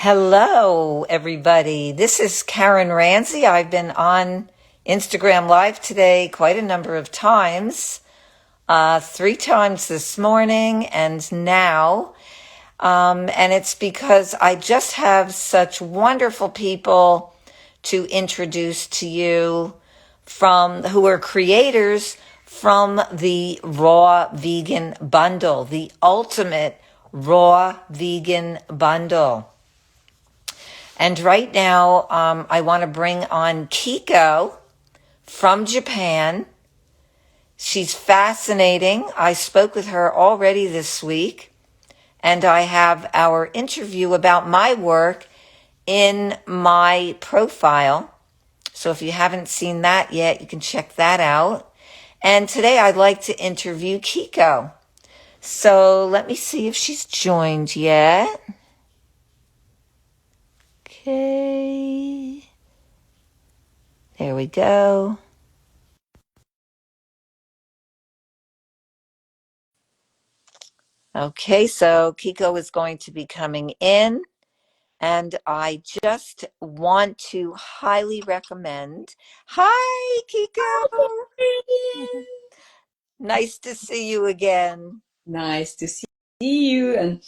Hello, everybody. This is Karen Ranzi. I've been on Instagram Live today quite a number of times, 3 times this morning and now. And it's because I just have such wonderful people to introduce to you who are creators from the Raw Vegan Bundle, the ultimate Raw Vegan Bundle. And right now, I want to bring on Kiko from Japan. She's fascinating. I spoke with her already this week, and I have our interview about my work in my profile. So if you haven't seen that yet, you can check that out. And today I'd like to interview Kiko. So let me see if she's joined yet. Okay. There we go. Okay, so Kiko is going to be coming in, and I just want to highly recommend. Hi, Kiko. Nice to see you again. Nice to see you. And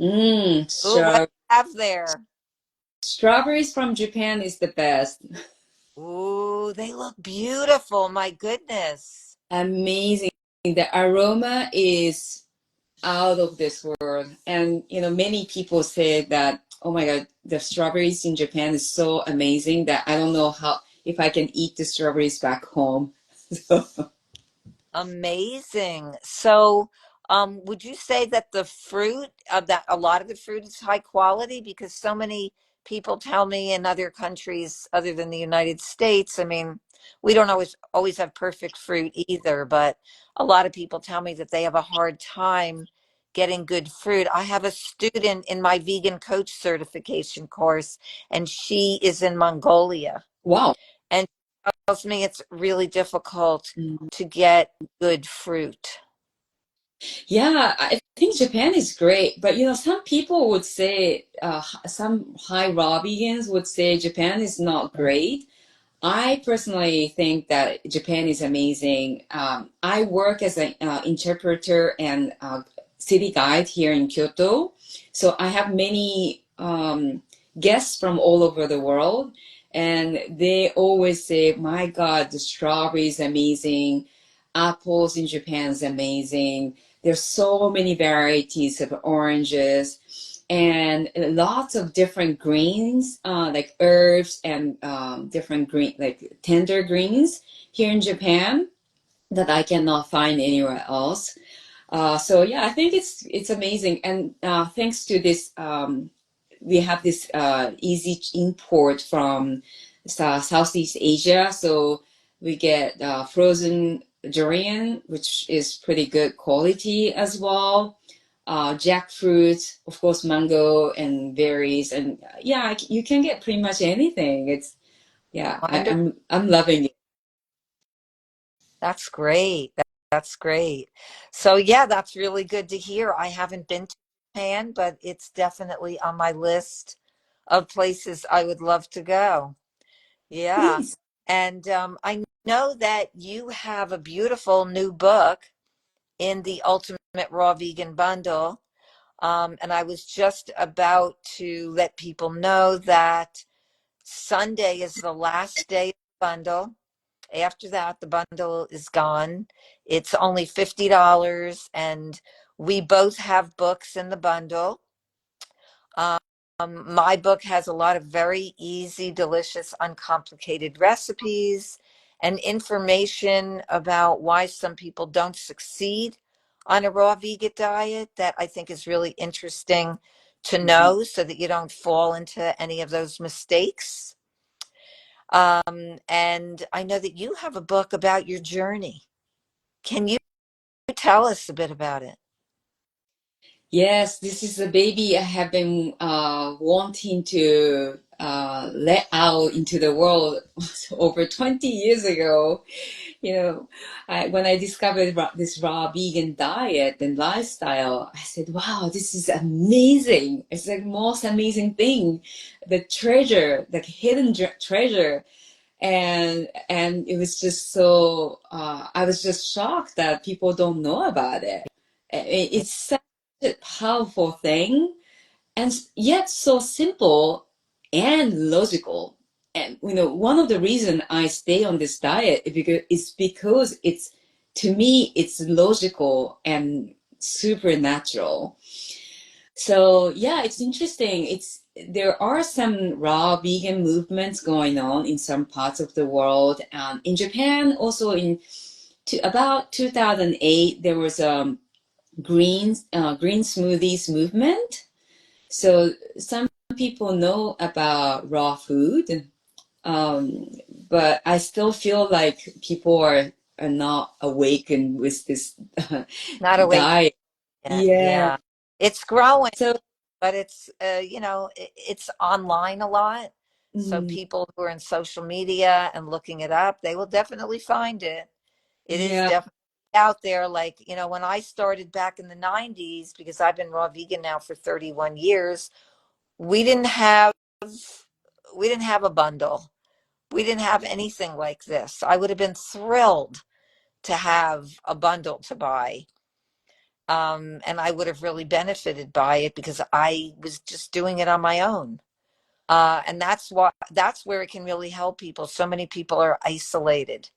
Ooh, what do you have there? strawberries from Japan is the best. Ooh, they look beautiful. My goodness. Amazing. The aroma is out of this world. And many people say that, oh my God, the strawberries in Japan is so amazing that I don't know how if I can eat the strawberries back home. So, Amazing. So, would you say that a lot of the fruit is high quality? Because so many people tell me in other countries other than the United States, I mean, we don't always have perfect fruit either, but a lot of people tell me that they have a hard time getting good fruit. I have a student in my vegan coach certification course, and she is in Mongolia. wow. And tells me it's really difficult to get good fruit. Yeah, I think Japan is great, but some people would say, some high raw vegans would say Japan is not great. I personally think that Japan is amazing. I work as an interpreter and city guide here in Kyoto, so I have many guests from all over the world, and they always say, "My God, the strawberry is amazing. Apples in Japan is amazing. There's so many varieties of oranges." And lots of different greens, like herbs and different green, like tender greens here in Japan that I cannot find anywhere else. So yeah, I think it's amazing, and thanks to this, we have this easy import from Southeast Asia, so we get frozen durian, which is pretty good quality as well. Jackfruit, of course, mango and berries, and yeah, you can get pretty much anything. It's yeah, Wonder I'm loving it. That's great. That's great. So yeah, that's really good to hear. I haven't been to Japan, but it's definitely on my list of places I would love to go. Yeah. Please. And I know that you have a beautiful new book in the Ultimate Raw Vegan Bundle. And I was just about to let people know that Sunday is the last day of the bundle. After that, the bundle is gone. It's only $50, and we both have books in the bundle. Um, my book has a lot of very easy, delicious, uncomplicated recipes and information about why some people don't succeed on a raw vegan diet that I think is really interesting to Mhm. know so that you don't fall into any of those mistakes. And I know that you have a book about your journey. Can you tell us a bit about it? Yes, this is a baby I have been wanting to let out into the world over 20 years ago. you know, when I discovered this raw vegan diet and lifestyle, I said, wow, this is amazing. It's the most amazing thing, the treasure, the hidden treasure. And it was just so, I was just shocked that people don't know about it. It's such a powerful thing, and yet so simple and logical. And one of the reasons I stay on this diet is because it's, to me, it's logical and supernatural. So yeah, it's interesting. There are some raw vegan movements going on in some parts of the world. In Japan, also about 2008, there was a green smoothies movement. So some people know about raw food, um, but I still feel like people are not awakened with this Not awake diet. yet. Yeah. Yeah. It's growing, So, but it's, it's online a lot. So mm, people who are in social media and looking it up, they will definitely find it. It is yeah. definitely out there. Like, when I started back in the 90s, because I've been raw vegan now for 31 years, we didn't have we didn't have a bundle. We didn't have anything like this. I would have been thrilled to have a bundle to buy. And I would have really benefited by it because I was just doing it on my own. And that's where it can really help people. So many people are isolated.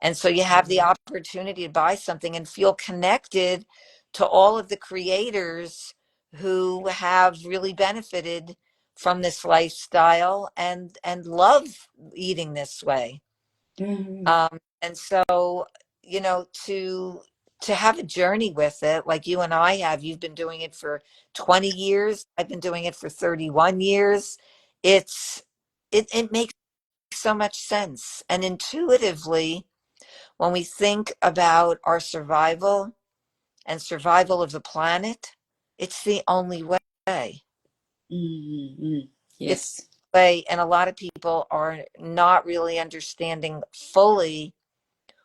And so you have the opportunity to buy something and feel connected to all of the creators who have really benefited from this lifestyle and love eating this way. Mhm. And so, to have a journey with it, like you and I have, you've been doing it for 20 years. I've been doing it for 31 years. It's it makes so much sense. And intuitively, when we think about our survival and survival of the planet, it's the only way. Mhm. It's Yes. the way, and a lot of people are not really understanding fully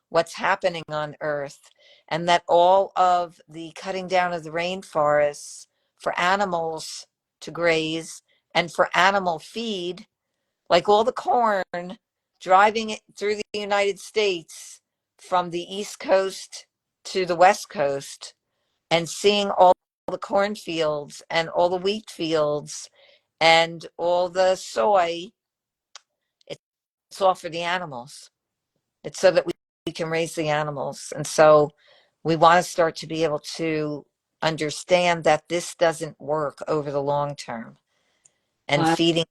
what's happening on Earth, and that all of the cutting down of the rainforests for animals to graze and for animal feed, like all the corn driving it through the United States from the East Coast to the West Coast, and seeing all the cornfields and all the wheat fields and all the soy, it's all for the animals. It's so that we can raise the animals. And so we want to start to be able to understand that this doesn't work over the long term. And I feeding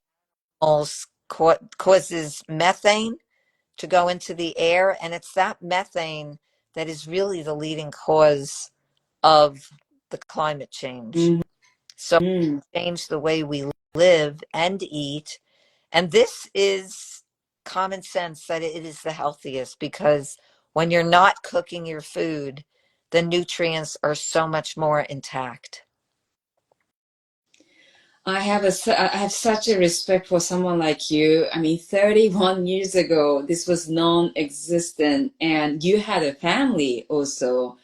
animals causes methane to go into the air. And it's that methane that is really the leading cause of the climate change. mhm. So change the way we live and eat. And this is common sense that it is the healthiest, because when you're not cooking your food, the nutrients are so much more intact. I have such a respect for someone like you. I mean, 31 years ago, this was non-existent, and you had a family also,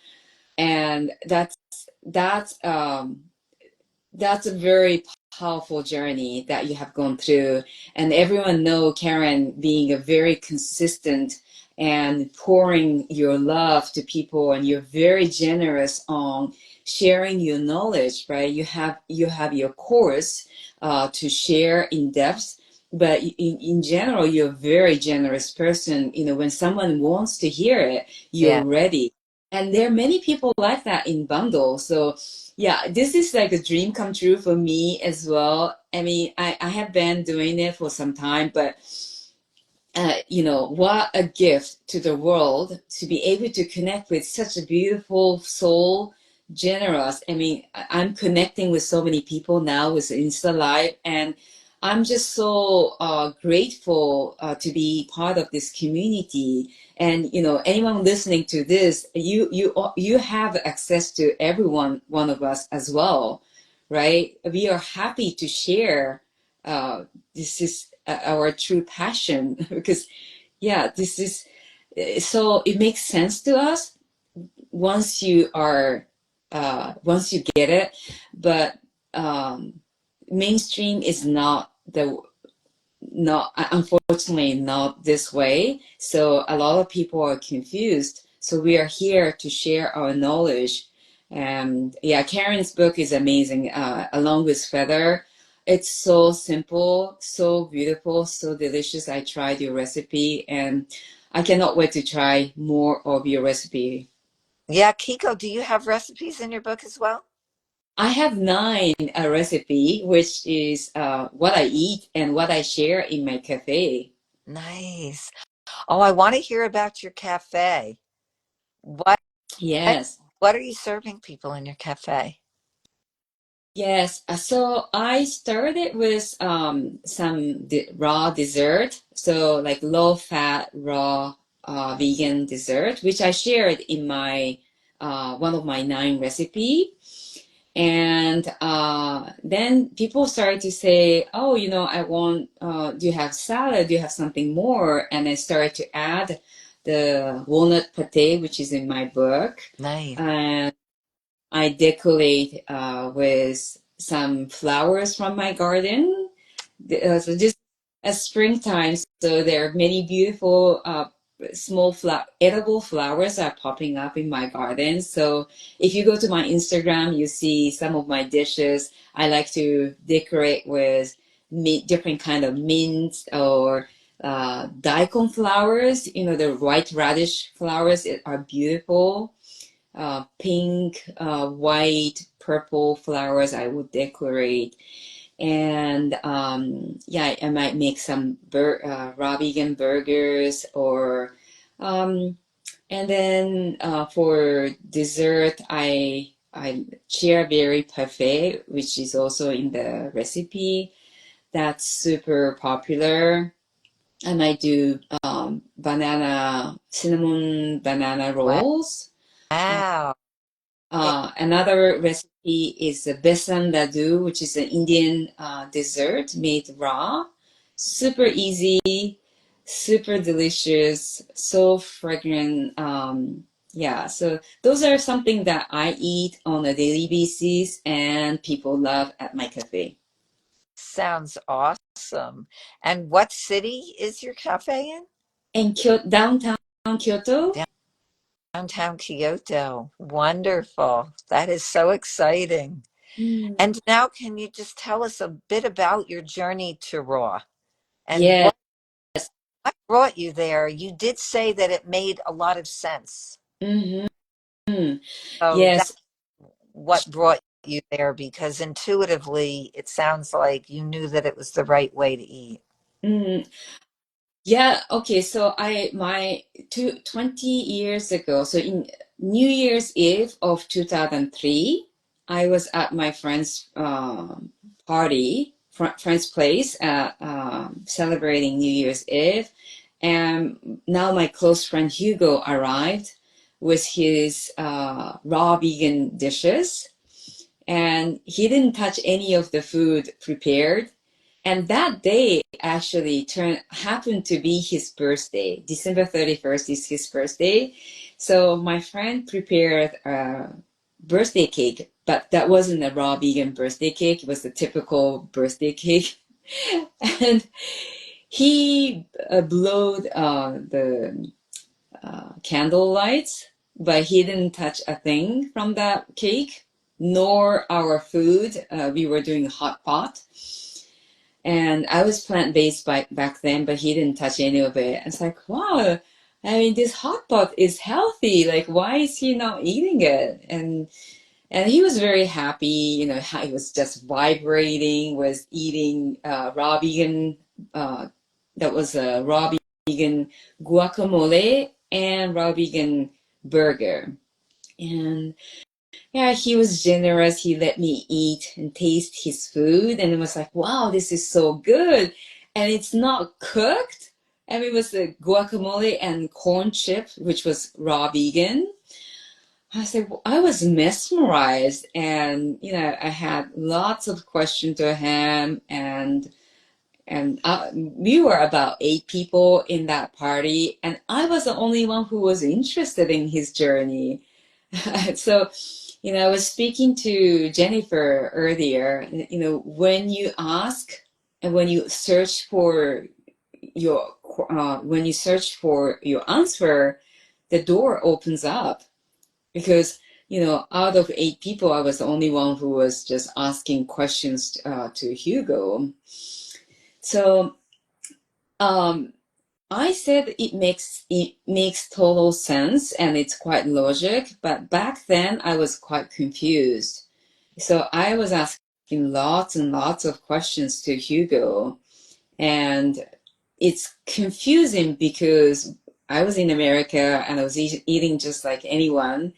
and that's a very powerful journey that you have gone through. And everyone know Karen being a very consistent and pouring your love to people, and you're very generous on sharing your knowledge, right? You have your course to share in depth, but in general, you're a very generous person. When someone wants to hear it, you're Yeah. ready. And there are many people like that in Bundle. So yeah, this is like a dream come true for me as well. I mean, I have been doing it for some time, but what a gift to the world to be able to connect with such a beautiful soul, generous. I mean, I'm connecting with so many people now with Insta Live, and I'm just so grateful to be part of this community. And anyone listening to this, you have access to everyone, one of us as well, right? We are happy to share. This is our true passion because yeah, this is so it makes sense to us once you are once you get it, but mainstream is not unfortunately not this way. So a lot of people are confused. So we are here to share our knowledge. And yeah, Karen's book is amazing. Along with Feather, it's so simple, so beautiful, so delicious. I tried your recipe, and I cannot wait to try more of your recipe. Yeah, Kiko, do you have recipes in your book as well? I have nine a recipe, which is what I eat and what I share in my cafe. Nice. Oh, I want to hear about your cafe. What Yes. what are you serving people in your cafe? Yes, so I started with some raw dessert, so like low fat raw vegan dessert, which I shared in my one of my nine recipe. And then people started to say, "Oh, I want. Do you have salad? Do you have something more?" And I started to add the walnut pate, which is in my book. Nice. I decorate with some flowers from my garden. So just at springtime, so there are many beautiful small edible flowers are popping up in my garden. So if you go to my Instagram, you see some of my dishes. I like to decorate with different kind of mint or daikon flowers. The white radish flowers are beautiful, pink, white, purple flowers I would decorate. And yeah, I might make some raw vegan burgers um, and then for dessert, I share berry parfait, which is also in the recipe. That's super popular. And I do cinnamon banana rolls. Uh, Wow. It Another recipe is the besan laddu, which is an Indian dessert made raw. Super easy, super delicious, so fragrant. Yeah, so those are something that I eat on a daily basis and people love at my cafe. sounds awesome. And what city is your cafe in? In downtown Kyoto. Downtown Kyoto. Wonderful. That is so exciting. Mm. And now, can you just tell us a bit about your journey to Raw and Yes. what brought you there? You did say that it made a lot of sense. Hmm. So that's Yes. what brought you there because intuitively it sounds like you knew that it was the right way to eat. Mm. Yeah, okay. So my 20 years ago, so in New Year's Eve of 2003, I was at my friend's party, friend's place, celebrating New Year's Eve. And now my close friend Hugo arrived with his raw vegan dishes, and he didn't touch any of the food prepared. And that day actually happened to be his birthday. December 31st is his birthday. So my friend prepared a birthday cake, but that wasn't a raw vegan birthday cake. It was a typical birthday cake. And he blowed the candle lights, but he didn't touch a thing from that cake, nor our food. We were doing hot pot. And I was plant-based back then, but he didn't touch any of it. It's like, wow, I mean, this hot pot is healthy. Like, why is he not eating it? And he was very happy. He was just vibrating, was eating raw vegan. Uh, that was a raw vegan guacamole and raw vegan burger. And yeah, he was generous. He let me eat and taste his food, and it was like, wow, this is so good. And it's not cooked. And it was the guacamole and corn chip, which was raw vegan. I said, well, I was mesmerized, and I had lots of questions to him, and and we were about 8 people in that party, and I was the only one who was interested in his journey. So, I was speaking to Jennifer earlier. When you ask and your when you search for your answer, the door opens up because out of 8 people, I was the only one who was just asking questions to Hugo. So um, I said it makes total sense and it's quite logic, but back then I was quite confused. So I was asking lots and lots of questions to Hugo, and it's confusing because I was in America and I was eating just like anyone,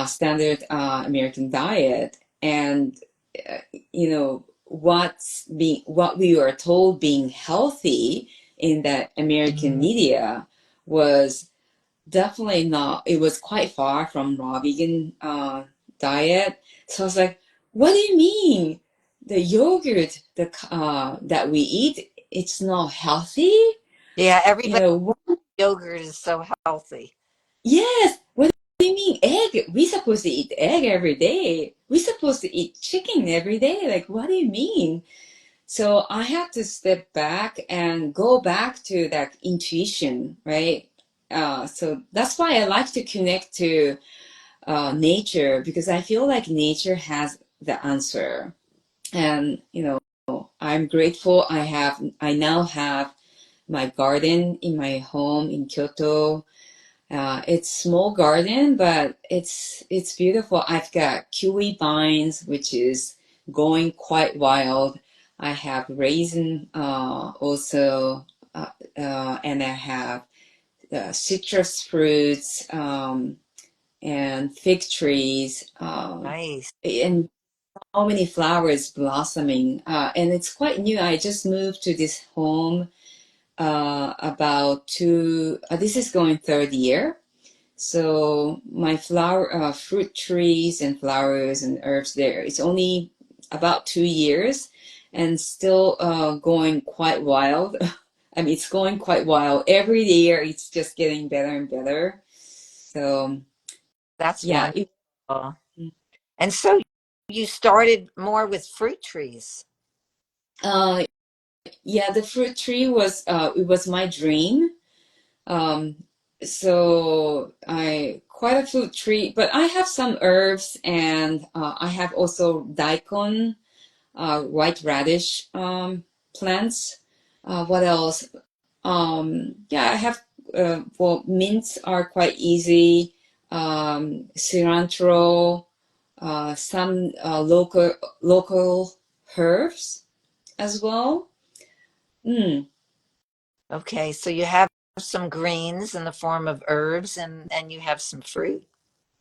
standard American diet, and uh, what we were told being healthy in that American media was definitely not. It was quite far from raw vegan diet. So I was like, "What do you mean? The yogurt that we eat, it's not healthy?" Yeah, You everybody know, yogurt is so healthy. Yes. What do you mean egg? We supposed to eat egg every day. We supposed to eat chicken every day. Like, what do you mean? So I have to step back and go back to that intuition, right? So that's why I like to connect to nature, because I feel like nature has the answer. And I'm grateful. I now have my garden in my home in Kyoto. It's small garden, but it's beautiful. I've got kiwi vines, which is going quite wild. I have raisin also, and I have citrus fruits, and fig trees, Nice. and so many flowers blossoming. And it's quite new. I just moved to this home about two. This is going third year. So my fruit trees and flowers and herbs there, it's only about 2 years and still going quite wild. I mean, it's going quite wild. Every year it's just getting better and better. So That's yeah, wonderful. And so you started more with fruit trees. uh, yeah, the fruit tree it was my dream. Um, so I quite a fruit tree, but I have some herbs, and I have also daikon, white radish plants. What else? Yeah, I have. Well, mints are quite easy. Cilantro, some local herbs as well. Mm. Okay, so you have some greens in the form of herbs and you have some fruit.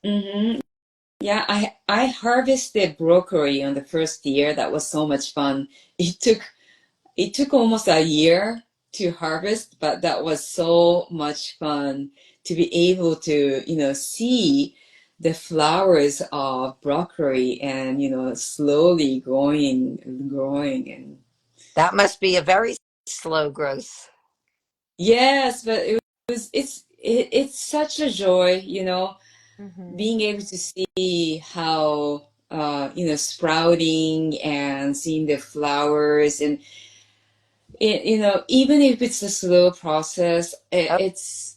Hmm. Yeah, I harvested broccoli on the first year. That was so much fun. It took almost a year to harvest, but that was so much fun to be able to, see the flowers of broccoli and, slowly growing and That must be a very slow growth. yes, but it's such a joy, Hmm. being able to see how sprouting and seeing the flowers, and even if it's a slow process, Oh,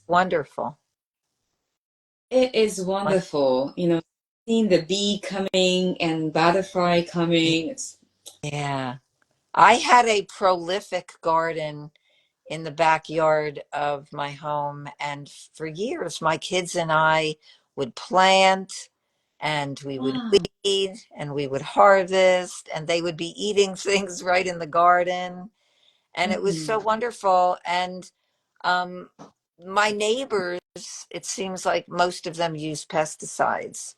wonderful. it is wonderful, seeing the bee coming and butterfly coming. It's Yeah. I had a prolific garden in the backyard of my home, and for years, my kids and I would plant and we would wow. weed and we would harvest, and they would be eating things right in the garden. And it was so Hmm. wonderful. And um, my neighbors, it seems like most of them use pesticides,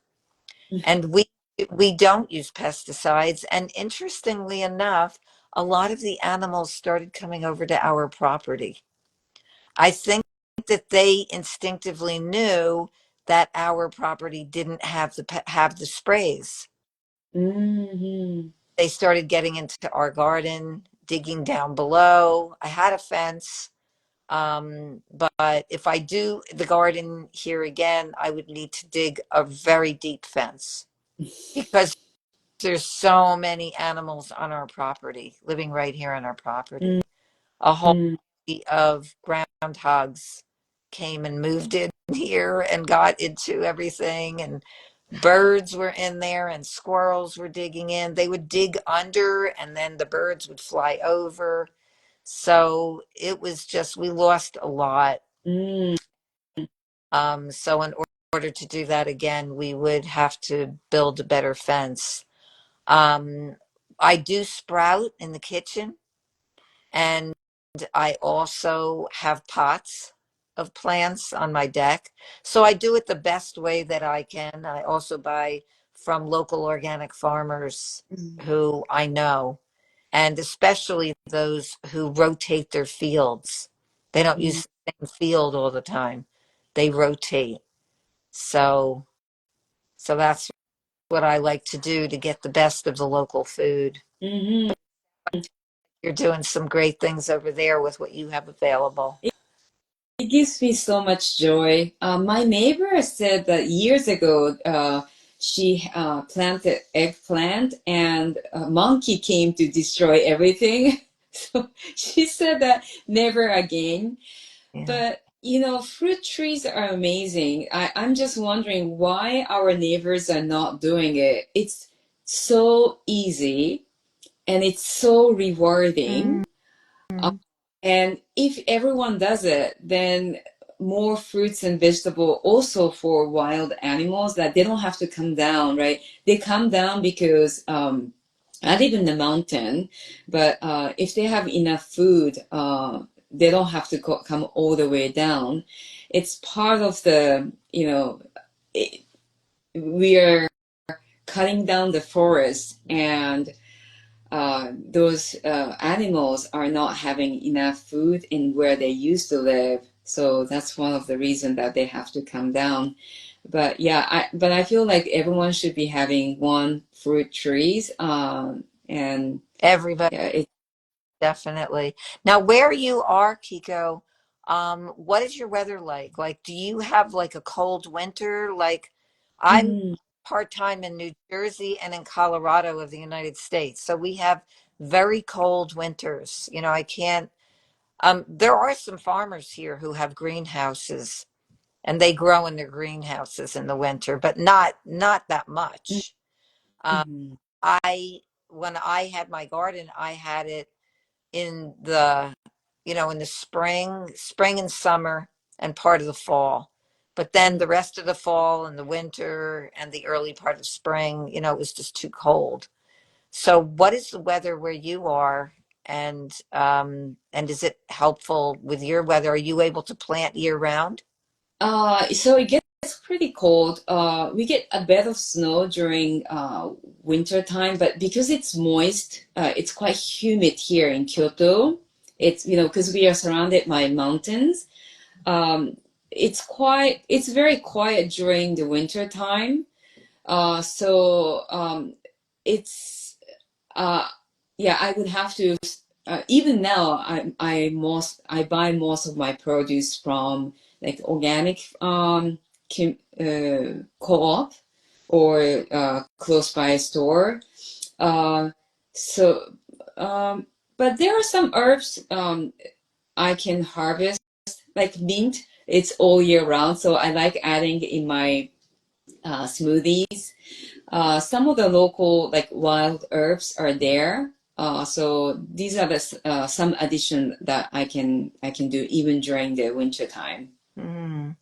and we don't use pesticides. And interestingly enough, a lot of the animals started coming over to our property. I think that they instinctively knew that our property didn't have the sprays. Hmm. They started getting into our garden. digging down below. I had a fence. But if I do the garden here again, I would need to dig a very deep fence because there's so many animals on our property, living right here on our property. A whole Mm, sea of groundhogs came and moved in here and got into everything, and birds were in there, and squirrels were digging in. They would dig under, and then the birds would fly over. So it was just, we lost a lot. mm, So in order to do that again, we would have to build a better fence. Um, I do sprout in the kitchen, and I also have pots of plants on my deck. So I do it the best way that I can. I also buy from local organic farmers mm, who I know, and especially those who rotate their fields. They don't mm, use the same field all the time. They rotate. So so that's what I like to do to get the best of the local food. mhm. You're doing some great things over there with what you have available. It gives me so much joy. My neighbor said that years ago, she planted eggplant and a monkey came to destroy everything. So she said that never again. Yeah. But fruit trees are amazing. I'm just wondering why our neighbors are not doing it. It's so easy and it's so rewarding. Mm. And if everyone does it, then more fruits and vegetable also for wild animals that they don't have to come down, right? They come down because I live in the mountain, but if they have enough food, they don't have to come all the way down. It's part of it, we are cutting down the forest and those animals are not having enough food in where they used to live. So that's one of the reasons that they have to come down. But yeah, I feel like everyone should be having one fruit trees. And Everybody, yeah, definitely. Now, where you are, Kiko, what is your weather like? Like, do you have like a cold winter? Like, I'm mm, part-time in New Jersey and in Colorado of the United States. So we have very cold winters. I can't, there are some farmers here who have greenhouses and they grow in their greenhouses in the winter, but not that much. Um, mm, I when I had my garden, I had it in the spring and summer and part of the fall. But then mm. the rest of the fall and the winter and the early part of spring, it was just too cold. So what is the weather where you are? And is it helpful with your weather? Are you able to plant year round? So it gets pretty cold. We get a bit of snow during winter time, but because it's moist, it's quite humid here in Kyoto. It's, because we are surrounded by mountains. Um, it's very quiet during the winter time. So it's, uh, yeah, I would have to, even now, I buy most of my produce from like organic co-op or close by store. Uh, so, um, but there are some herbs I can harvest, like mint. It's all year round, so I like adding in my smoothies. Some of the local like wild herbs are there. So these are some addition that I can do even during the winter time. Mm.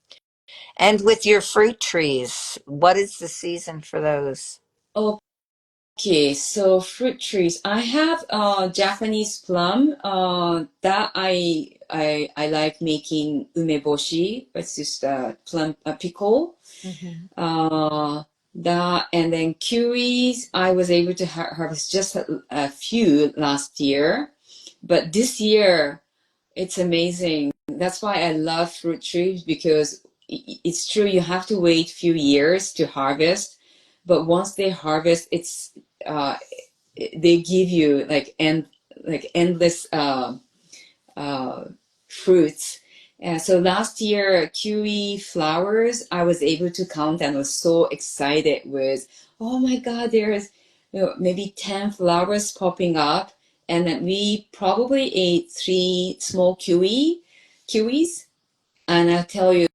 And with your fruit trees, what is the season for those? Okay, so fruit trees. I have Japanese plum that I like making umeboshi. It's just plum pickle. Hmm. Uh, that and then kiwis, I was able to harvest just a few last year, but this year it's amazing. That's why I love fruit trees because it's true you have to wait few years to harvest, but once they harvest, it's uh, they give you like like endless uh, fruits. And so last year, kiwi flowers, I was able to count and was so excited with, oh my God, there's maybe 10 flowers popping up. And then we probably ate three small kiwis. And I tell you,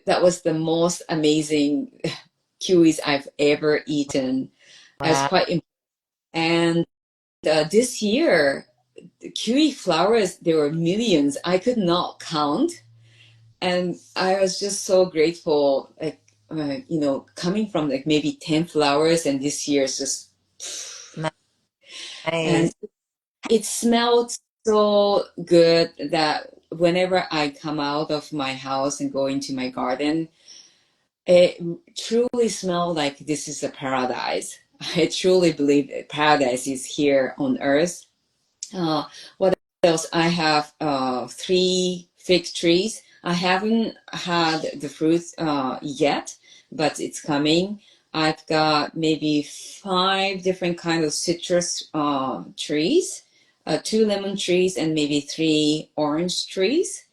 that was the most amazing kiwis I've ever eaten. I was Wow. quite, and this year, the kiwi flowers, there were millions. I could not count. And I was just so grateful, like, coming from like maybe 10 flowers, and this year is just, and Nice. it smelled so good that whenever I come out of my house and go into my garden, it truly smelled like this is a paradise. I truly believe that paradise is here on earth. What else? I have three fig trees. I haven't had the fruit yet, but it's coming. I've got maybe five different kinds of citrus trees, two lemon trees, and maybe three orange trees.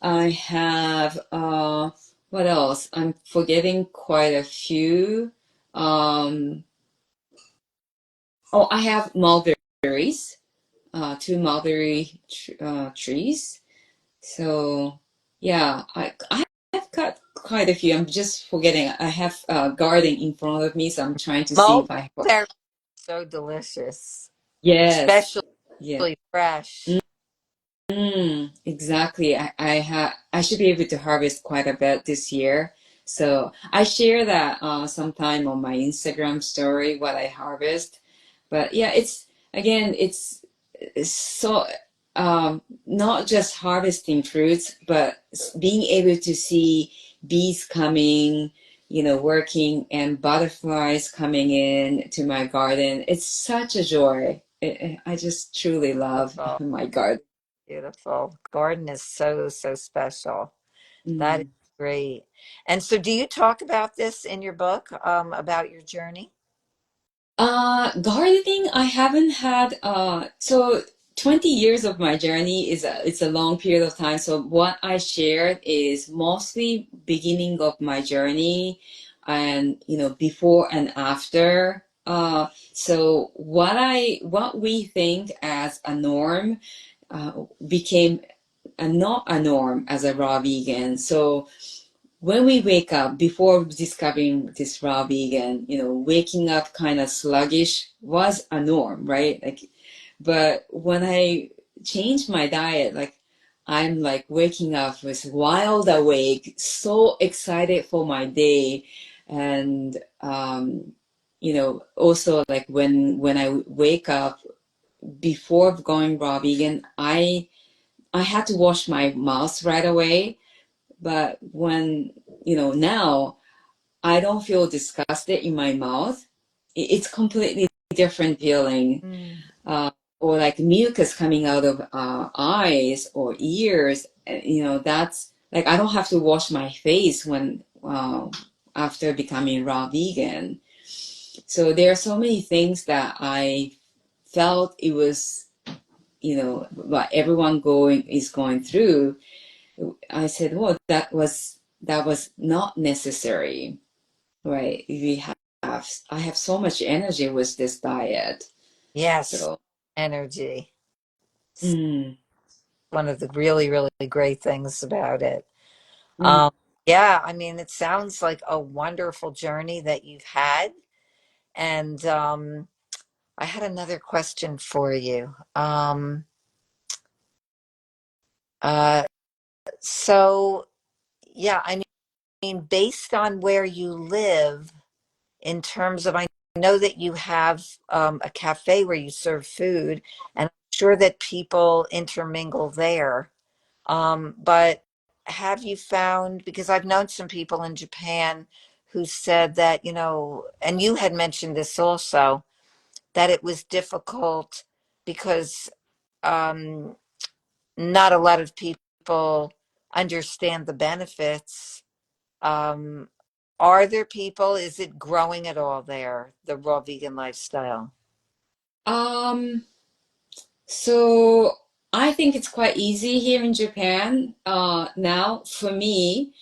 I have what else? I'm forgetting quite a few. Oh, I have mulberries, two trees. So yeah, I have got quite a few. I'm just forgetting. I have a garden in front of me, so I'm trying to see if I have. Mulberry, so delicious, Yes, especially yeah. fresh. Exactly. I should be able to harvest quite a bit this year. So I share that sometime on my Instagram story what I harvest. But yeah, it's again, it's so not just harvesting fruits, but being able to see bees coming, working and butterflies coming in to my garden. It's such a joy. I just truly love Beautiful, my garden. beautiful. Garden is so, so special. That is Mm. great. And so, do you talk about this in your book, about your journey? Gardening, I haven't had, so 20 years of my journey it's a long period of time. So what I shared is mostly beginning of my journey and, before and after. So what we think as a norm, uh, became not a norm as a raw vegan. So when we wake up before discovering this raw vegan, waking up kind of sluggish was a norm, right? Like, but when I changed my diet, like I'm like waking up with wild awake, so excited for my day. And, also like when I wake up before going raw vegan, I had to wash my mouth right away. But now I don't feel disgusted in my mouth. It's completely different feeling. Mm. Uh, or like mucus coming out of eyes or ears. That's like I don't have to wash my face when after becoming raw vegan. So there are so many things that I felt it was, what everyone going through. I said, well, that was not necessary, right? I have so much energy with this diet. Yes, So, energy. mm, One of the really, really great things about it. mm. Um, yeah, I mean, it sounds like a wonderful journey that you've had. And I had another question for you. Uh, so, yeah, I mean, based on where you live, in terms of, I know that you have a cafe where you serve food, and I'm sure that people intermingle there. But have you found, because I've known some people in Japan who said that, and you had mentioned this also, that it was difficult because um, not a lot of people understand the benefits. Um, are there people, is it growing at all there, the raw vegan lifestyle? Um, So I think it's quite easy here in Japan now for me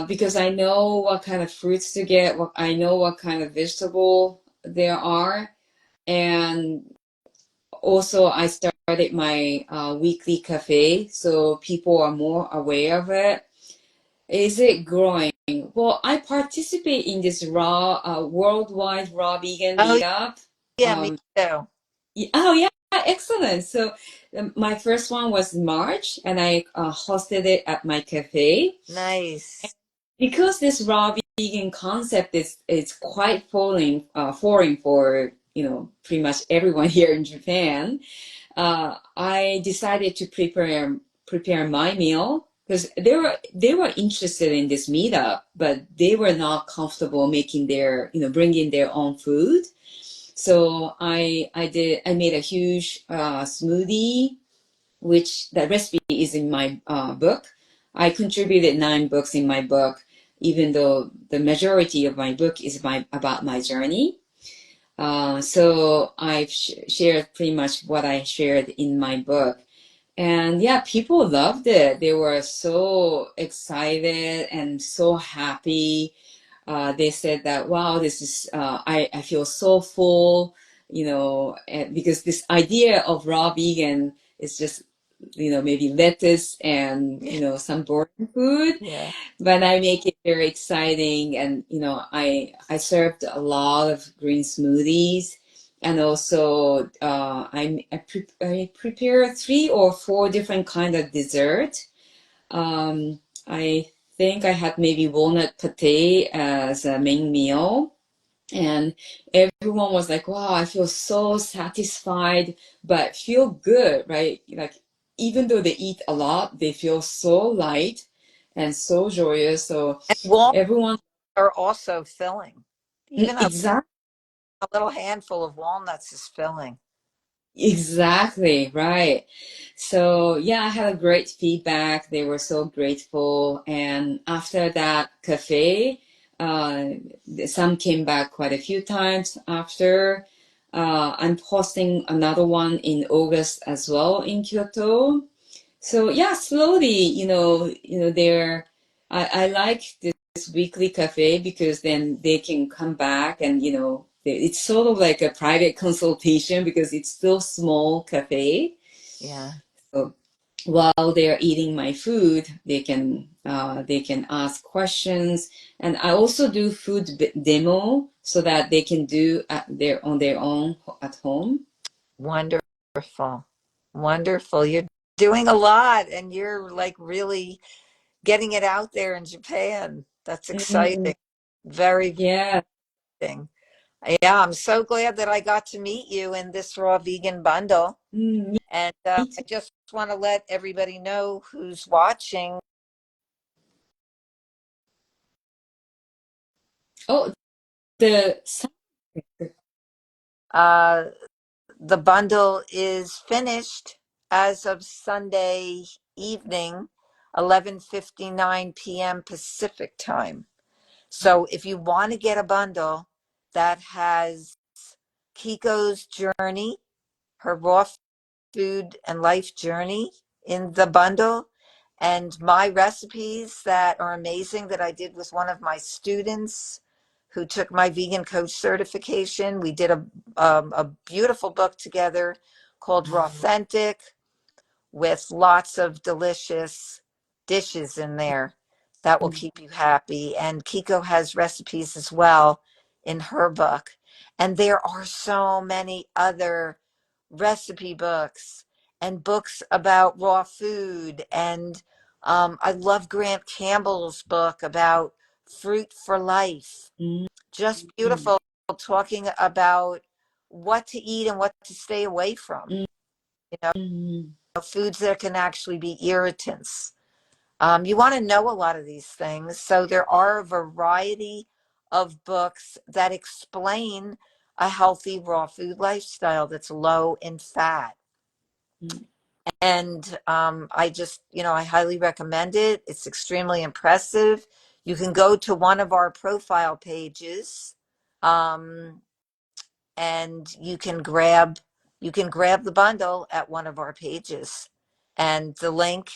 because I know what kind of fruits to get, I know what kind of vegetable there are, and also I started my weekly cafe, so people are more aware of it. Is it growing? Well, I participate in this worldwide raw vegan Oh, meetup. yeah, me Um, too. oh yeah, excellent. So my first one was March, and I hosted it at my cafe. Nice. Because this raw vegan concept is quite foreign for pretty much everyone here in Japan. I decided to prepare my meal because they were interested in this meetup, but they were not comfortable making bringing their own food. So I made a huge smoothie, which the recipe is in my book. I contributed 9 books in my book, even though the majority of my book is about my journey. So I've shared pretty much what I shared in my book. And yeah, people loved it. They were so excited and so happy. They said that, wow, this is, I feel so full, and because this idea of raw vegan is just, maybe lettuce and, Yeah. some boring food, Yeah. but I make it very exciting. And, I served a lot of green smoothies. And also, I prepare 3 or 4 different kind of dessert. I think I had maybe walnut pate as a main meal. And everyone was like, wow, I feel so satisfied, but feel good, right? Like, even though they eat a lot, they feel so light and so joyous. So And walnuts everyone, are also filling. Even exactly. a little handful of walnuts is filling. Exactly, right. So yeah, I had a great feedback. They were so grateful. And after that cafe, uh, some came back quite a few times after. I'm hosting another one in August as well in Kyoto. So yeah, slowly, I like this weekly cafe because then they can come back and, it's sort of like a private consultation because it's still small cafe. Yeah. So while they're eating my food, they can ask questions, and I also do food demo so that they can do on their own at home. Wonderful. Wonderful. You're doing a lot and you're like really getting it out there in Japan. That's Mm, exciting. Very yeah. exciting. Yeah, I'm so glad that I got to meet you in this raw vegan bundle. Mm, And me I too. just want to let everybody know who's watching. Oh, the Uh, the bundle is finished as of Sunday evening, 11:59 p.m. Pacific time. So if you want to get a bundle that has Kiko's journey, her raw food and life journey in the bundle, and my recipes that are amazing that I did with one of my students who took my vegan coach certification. We did a beautiful book together called RAWthentic with lots of delicious dishes in there that will keep you happy. And Kiko has recipes as well in her book. And there are so many other recipe books and books about raw food. And I love Grant Campbell's book about fruit for life. Mm, Just beautiful, talking about what to eat and what to stay away from. mm, You know, mm, foods that can actually be irritants. You want to know a lot of these things. So there are a variety of books that explain a healthy raw food lifestyle that's low in fat. mm, And I just, I highly recommend it. It's extremely impressive. You can go to one of our profile pages, um, and you can grab you can grab the bundle at one of our pages, and the link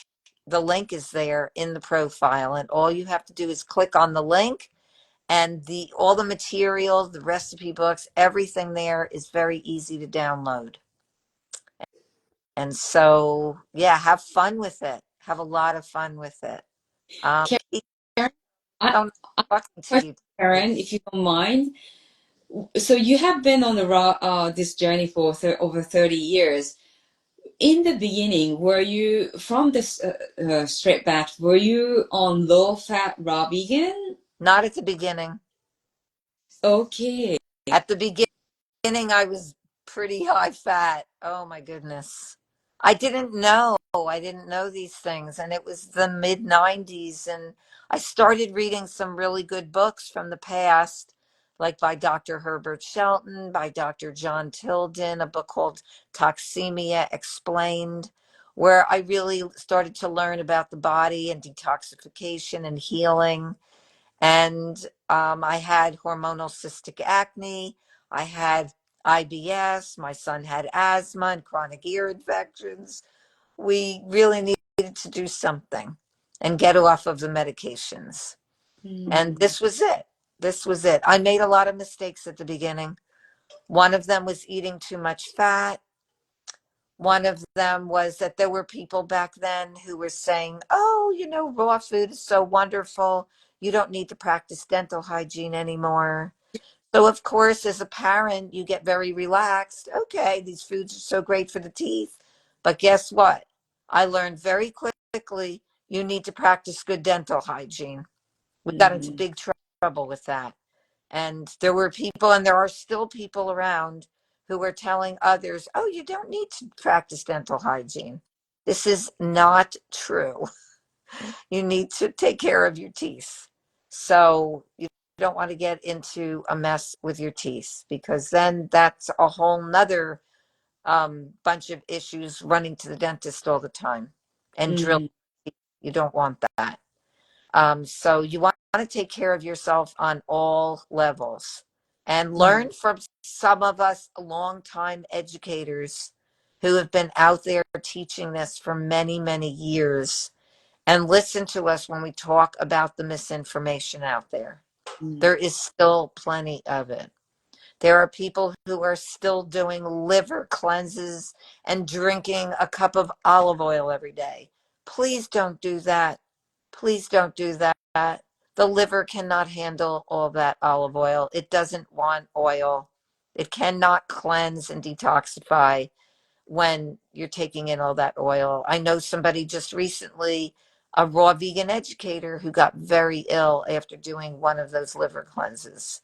is there in the profile, and all you have to do is click on the link, and the all the material, the recipe books, everything there is very easy to download. And so, yeah, have fun with it. Have a lot of fun with it. Keith, Karen, I, I'm I talking to question, you today. Karen, if you don't mind. So you have been on the raw this journey for over 30 years. In the beginning, were you from this straight back? Were you on low fat raw vegan? Not at the beginning. Okay. At the beginning, I was pretty high fat. Oh my goodness. I didn't know. I didn't know these things. And it was the mid 90s. And I started reading some really good books from the past, like by Dr. Herbert Shelton, by Dr. John Tilden, a book called Toxemia Explained, where I really started to learn about the body and detoxification and healing. And I had hormonal cystic acne. I had IBS. My son had asthma and chronic ear infections. We really needed to do something and get off of the medications. And Mm, this was it. This was it. I made a lot of mistakes at the beginning. One of them was eating too much fat. One of them was that there were people back then who were saying, oh, raw food is so wonderful. You don't need to practice dental hygiene anymore. So, of course, as a parent, you get very relaxed. Okay, these foods are so great for the teeth. But guess what? I learned very quickly you need to practice good dental hygiene. We got into mhm, big trouble with that. And there were people, and there are still people around who are telling others, oh, you don't need to practice dental hygiene. This is not true. You need to take care of your teeth. So you don't want to get into a mess with your teeth, because then that's a whole nother bunch of issues, running to the dentist all the time and drilling. mhm, You don't want that. So you want to take care of yourself on all levels and mhm, learn from some of us longtime educators who have been out there teaching this for many, many years, and listen to us when we talk about the misinformation out there. mhm. There is still plenty of it. There are people who are still doing liver cleanses and drinking a cup of olive oil every day. Please don't do that. Please don't do that. The liver cannot handle all that olive oil. It doesn't want oil. It cannot cleanse and detoxify when you're taking in all that oil. I know somebody just recently, a raw vegan educator, who got very ill after doing one of those liver cleanses.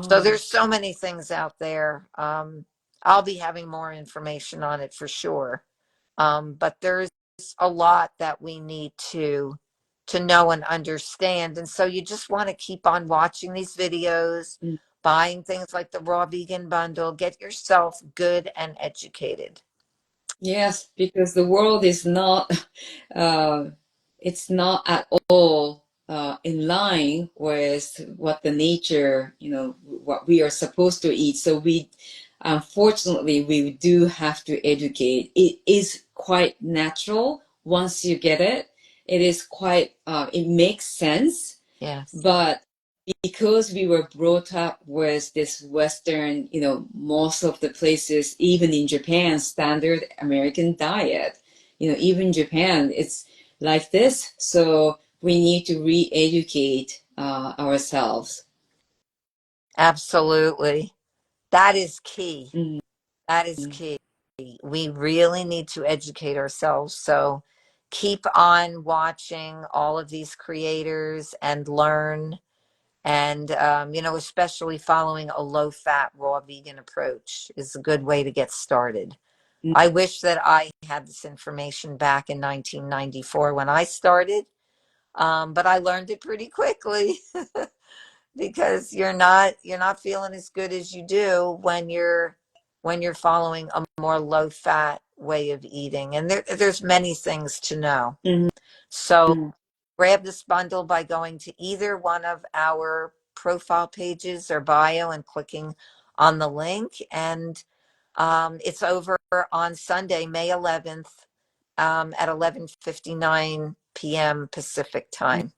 So Wow. there's so many things out there. I'll be having more information on it for sure. But there's a lot that we need to know and understand. And so you just want to keep on watching these videos, Mm. buying things like the Raw Vegan Bundle, get yourself good and educated. Yes, because the world is not, uh, it's not at all in line with what the nature, what we are supposed to eat. So unfortunately, we do have to educate. It is quite natural once you get it. It is quite, it makes sense, Yes. but because we were brought up with this Western, most of the places, even in Japan, standard American diet, even Japan, it's like this. So we need to re-educate ourselves. Absolutely. That is key. Mm, That is key. We really need to educate ourselves. So keep on watching all of these creators and learn. And, especially following a low fat, raw vegan approach is a good way to get started. mm, I wish that I had this information back in 1994 when I started, but I learned it pretty quickly. Because you're not feeling as good as you do when you're following a more low fat way of eating, and there's many things to know. mm, So mm, grab this bundle by going to either one of our profile pages or bio and clicking on the link, and It's over on Sunday, May 11th, at 11:59 p.m. Pacific time.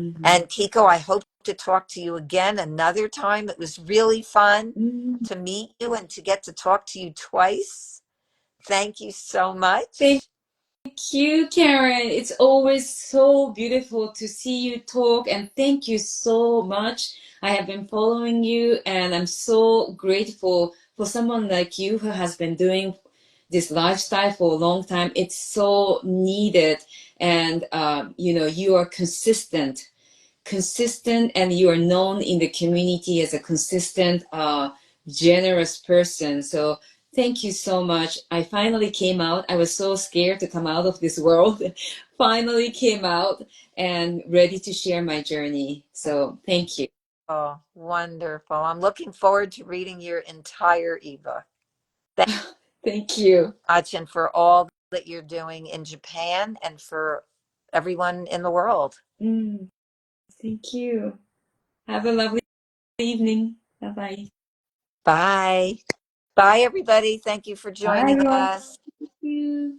Mhm. And Kiko, I hope to talk to you again another time. It was really fun Mhm. to meet you and to get to talk to you twice. Thank you so Thank much. you, Karen. It's always so beautiful to see you talk, and thank you so much. I have been following you, and I'm so grateful for someone like you who has been doing this lifestyle for a long time. It's so needed, and you are consistent, and you are known in the community as a consistent, generous person. So thank you so much. I finally came out. I was so scared to come out of this world. Finally came out and ready to share my journey. So thank you. Oh, wonderful. I'm looking forward to reading your entire ebook. Thank Thank you. you much, and for all that you're doing in Japan and for everyone in the world. Mm, thank you. Have a lovely evening. Bye bye. Bye. Bye, everybody. Thank you for Bye, joining Roy. us. Thank you.